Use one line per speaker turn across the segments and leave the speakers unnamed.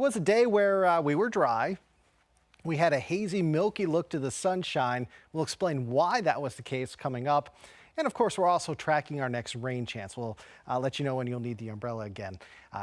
was a day where we were dry. We had a hazy, milky look to the sunshine. We'll explain why that was the case coming up. And of course, we're also tracking our next rain chance. We'll let you know when you'll need the umbrella again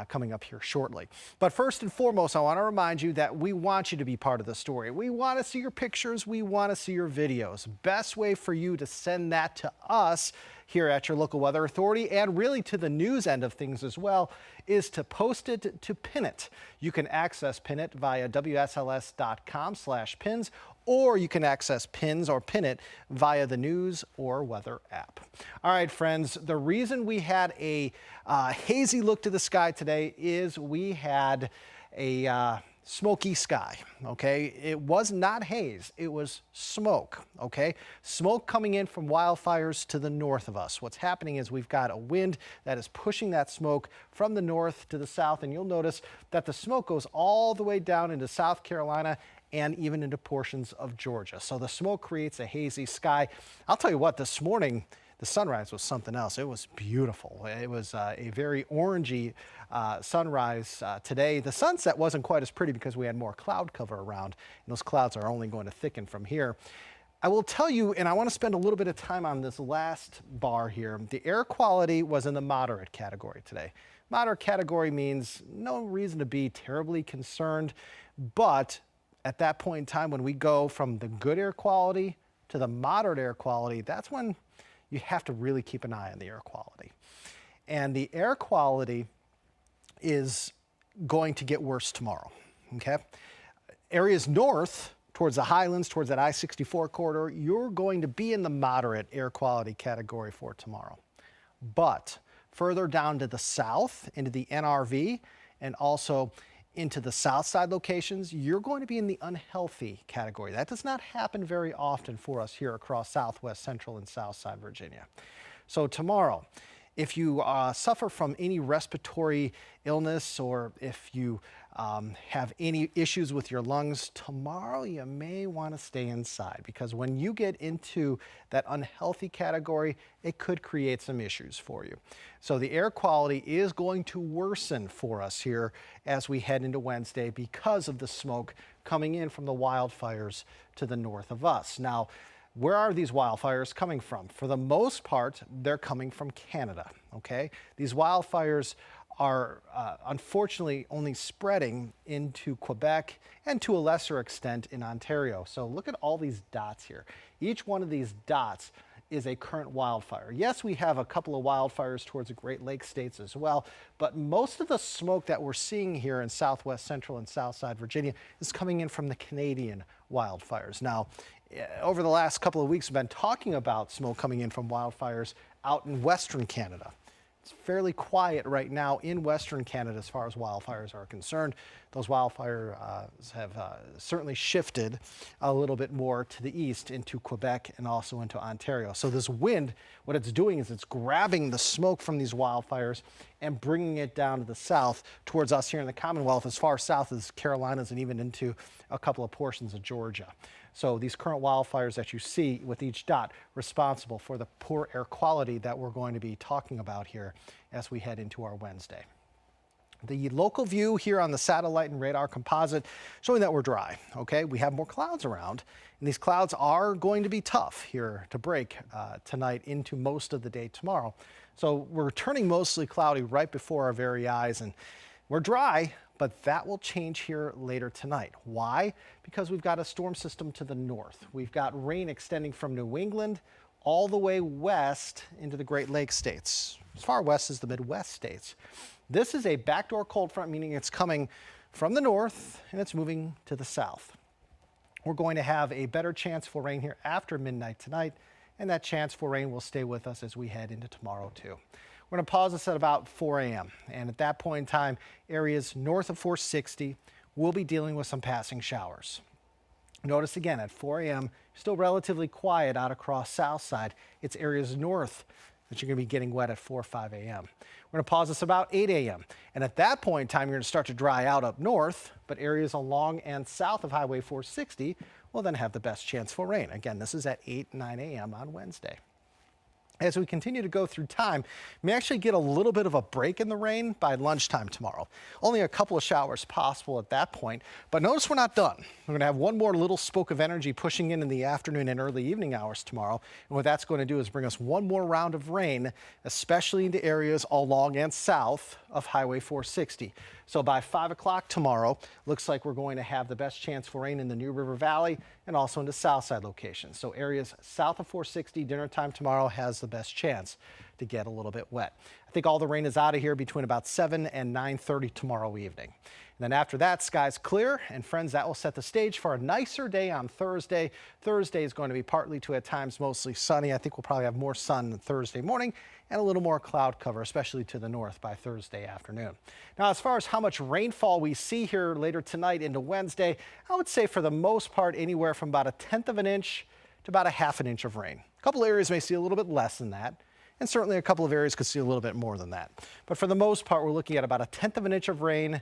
coming up here shortly. But first and foremost, I want to remind you that we want you to be part of the story. We want to see your pictures. We want to see your videos. Best way for you to send that to us here at your local weather authority and really to the news end of things as well is to post it to Pin It. You can access Pin It via WSLS.com/pins, or you can access pins or Pin It via the news or weather app. All right, friends, the reason we had a hazy look to the sky today is we had a smoky sky, okay? It was not haze, it was smoke, okay? Smoke coming in from wildfires to the north of us. What's happening is we've got a wind that is pushing that smoke from the north to the south, and you'll notice that the smoke goes all the way down into South Carolina and even into portions of Georgia. So the smoke creates a hazy sky. I'll tell you what, this morning, the sunrise was something else. It was beautiful. It was a very orangey sunrise today. The sunset wasn't quite as pretty because we had more cloud cover around, and those clouds are only going to thicken from here. I will tell you, and I want to spend a little bit of time on this last bar here, the air quality was in the moderate category today. Moderate category means no reason to be terribly concerned, but at that point in time when we go from the good air quality to the moderate air quality, that's when you have to really keep an eye on the air quality. And the air quality is going to get worse tomorrow, okay? Areas north towards the highlands, towards that I-64 corridor, you're going to be in the moderate air quality category for tomorrow. But further down to the south, into the NRV, and also into the south side locations, you're going to be in the unhealthy category. That does not happen very often for us here across southwest, central, and south side Virginia. So tomorrow, if you suffer from any respiratory illness or if you have any issues with your lungs, tomorrow you may want to stay inside because when you get into that unhealthy category, it could create some issues for you. So the air quality is going to worsen for us here as we head into Wednesday because of the smoke coming in from the wildfires to the north of us. Now, where are these wildfires coming from? For the most part, they're coming from Canada, okay? These wildfires are unfortunately only spreading into Quebec and to a lesser extent in Ontario. So look at all these dots here. Each one of these dots is a current wildfire. Yes, we have a couple of wildfires towards the Great Lakes states as well, but most of the smoke that we're seeing here in southwest, central, and south side Virginia is coming in from the Canadian wildfires. Now, over the last couple of weeks, we've been talking about smoke coming in from wildfires out in Western Canada. It's fairly quiet right now in Western Canada as far as wildfires are concerned. Those wildfires have certainly shifted a little bit more to the east into Quebec and also into Ontario. So this wind, what it's doing is it's grabbing the smoke from these wildfires and bringing it down to the south towards us here in the Commonwealth, as far south as Carolinas and even into a couple of portions of Georgia. So these current wildfires that you see with each dot responsible for the poor air quality that we're going to be talking about here as we head into our Wednesday. The local view here on the satellite and radar composite showing that we're dry, okay? We have more clouds around, and these clouds are going to be tough here to break tonight into most of the day tomorrow. So we're turning mostly cloudy right before our very eyes, and we're dry, but that will change here later tonight. Why? Because we've got a storm system to the north. We've got rain extending from New England all the way west into the Great Lakes states, as far west as the Midwest states. This is a backdoor cold front, meaning it's coming from the north and it's moving to the south. We're going to have a better chance for rain here after midnight tonight, and that chance for rain will stay with us as we head into tomorrow too. We're going to pause this at about 4 a.m. and at that point in time, areas north of 460 will be dealing with some passing showers. Notice again at 4 a.m., still relatively quiet out across south side. It's areas north that you're going to be getting wet at 4 or 5 a.m. We're going to pause this about 8 a.m. And at that point in time, you're going to start to dry out up north, but areas along and south of Highway 460 will then have the best chance for rain. Again, this is at 8, 9 a.m. on Wednesday. As we continue to go through time, we may actually get a little bit of a break in the rain by lunchtime tomorrow. Only a couple of showers possible at that point, but notice we're not done. We're going to have one more little spoke of energy pushing in the afternoon and early evening hours tomorrow. And what that's going to do is bring us one more round of rain, especially into areas along and south of Highway 460. So by 5 o'clock tomorrow, looks like we're going to have the best chance for rain in the New River Valley and also into Southside locations. So areas south of 460, dinner time tomorrow has the best chance to get a little bit wet. I think all the rain is out of here between about 7 and 9:30 tomorrow evening. And then after that, skies clear, and friends, that will set the stage for a nicer day on Thursday. Thursday is going to be partly to at times mostly sunny. I think we'll probably have more sun Thursday morning and a little more cloud cover, especially to the north by Thursday afternoon. Now, as far as how much rainfall we see here later tonight into Wednesday, I would say for the most part anywhere from about 1/10 of an inch to about 1/2 inch of rain. A couple areas may see a little bit less than that, and certainly a couple of areas could see a little bit more than that. But for the most part, we're looking at about 1/10 of an inch of rain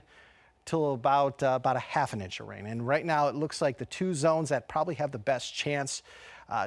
till about 1/2 an inch of rain. And right now it looks like the two zones that probably have the best chance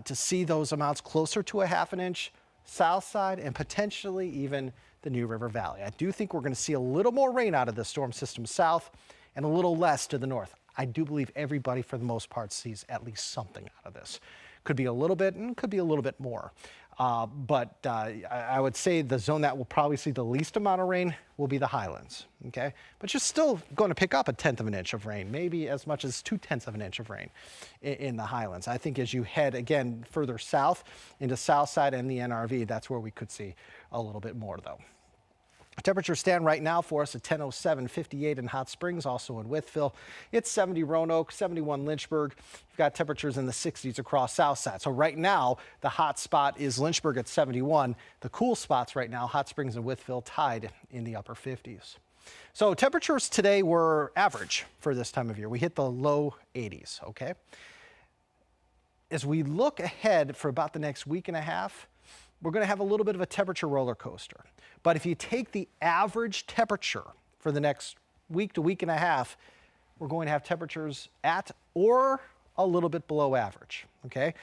to see those amounts closer to 1/2 an inch, south side and potentially even the New River Valley. I do think we're going to see a little more rain out of the storm system south and a little less to the north. I do believe everybody for the most part sees at least something out of this. Could be a little bit and could be a little bit more. But I would say the zone that will probably see the least amount of rain will be the highlands, okay? But you're still going to pick up 1/10 of an inch of rain, maybe as much as 2/10 of an inch of rain in the highlands. I think as you head, again, further south into Southside and the NRV, that's where we could see a little bit more, though. Temperatures stand right now for us at 10:07, 58 in Hot Springs, also in Wytheville. It's 70 Roanoke, 71 Lynchburg. You've got temperatures in the 60s across Southside. So right now, the hot spot is Lynchburg at 71. The cool spots right now, Hot Springs and Wytheville tied in the upper 50s. So temperatures today were average for this time of year. We hit the low 80s, okay? As we look ahead for about the next week and a half, we're going to have a little bit of a temperature roller coaster. But if you take the average temperature for the next week to week and a half, we're going to have temperatures at or a little bit below average, okay?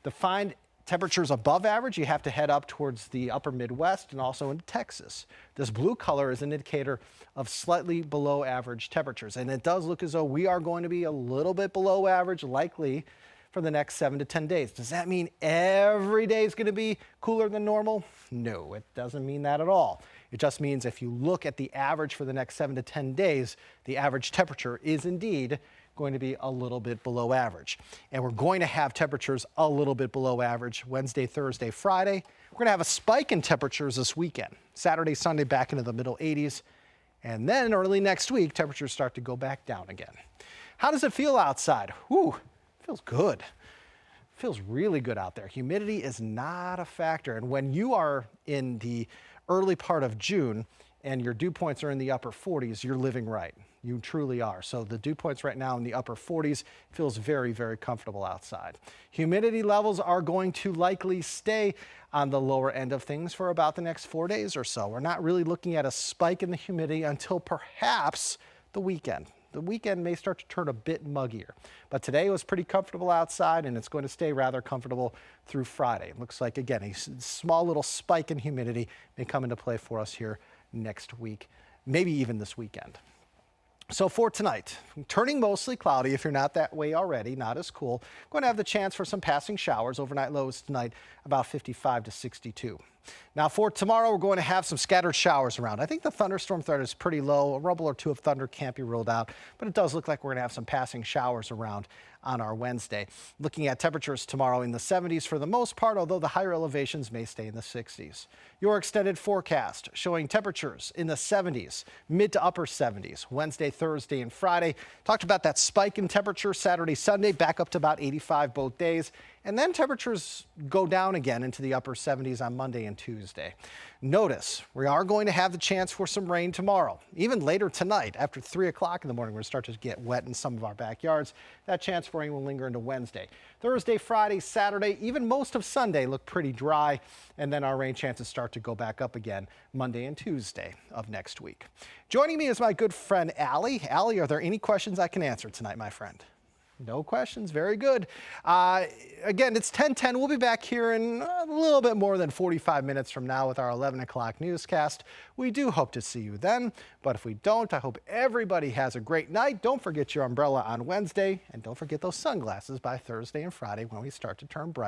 To find temperatures above average, you have to head up towards the upper Midwest and also into Texas. This blue color is an indicator of slightly below average temperatures. And it does look as though we are going to be a little bit below average, likely for the next 7 to 10 days. Does that mean every day is going to be cooler than normal? No, it doesn't mean that at all. It just means if you look at the average for the next 7 to 10 days, the average temperature is indeed going to be a little bit below average. And we're going to have temperatures a little bit below average Wednesday, Thursday, Friday. We're going to have a spike in temperatures this weekend. Saturday, Sunday back into the middle 80s. And then early next week, temperatures start to go back down again. How does it feel outside? Whew. Feels good. Feels really good out there. Humidity is not a factor. And when you are in the early part of June and your dew points are in the upper 40s, you're living right. You truly are. So the dew points right now in the upper 40s feels very, very comfortable outside. Humidity levels are going to likely stay on the lower end of things for about the next 4 days or so. We're not really looking at a spike in the humidity until perhaps the weekend. The weekend may start to turn a bit muggier, but today was pretty comfortable outside and it's going to stay rather comfortable through Friday. It looks like, again, a small little spike in humidity may come into play for us here next week, maybe even this weekend. So for tonight, turning mostly cloudy if you're not that way already, not as cool. Going to have the chance for some passing showers. Overnight lows tonight about 55 to 62. Now for tomorrow, we're going to have some scattered showers around. I think the thunderstorm threat is pretty low. A rubble or two of thunder can't be ruled out, but it does look like we're going to have some passing showers around on our Wednesday. Looking at temperatures tomorrow in the 70s for the most part, although the higher elevations may stay in the 60s. Your extended forecast showing temperatures in the 70s, mid to upper 70s, Wednesday, Thursday, and Friday. Talked about that spike in temperature Saturday, Sunday, back up to about 85 both days. And then temperatures go down again into the upper 70s on Monday and Tuesday. Notice we are going to have the chance for some rain tomorrow, even later tonight after 3 o'clock in the morning. We're going to start to get wet in some of our backyards. That chance for rain will linger into Wednesday. Thursday, Friday, Saturday, even most of Sunday look pretty dry. And then our rain chances start to go back up again Monday and Tuesday of next week. Joining me is my good friend Allie. Allie, are there any questions I can answer tonight, my friend? No questions. Very good. Again, it's 10:10. We'll be back here in a little bit more than 45 minutes from now with our 11 o'clock newscast. We do hope to see you then. But if we don't, I hope everybody has a great night. Don't forget your umbrella on Wednesday. And don't forget those sunglasses by Thursday and Friday when we start to turn bright.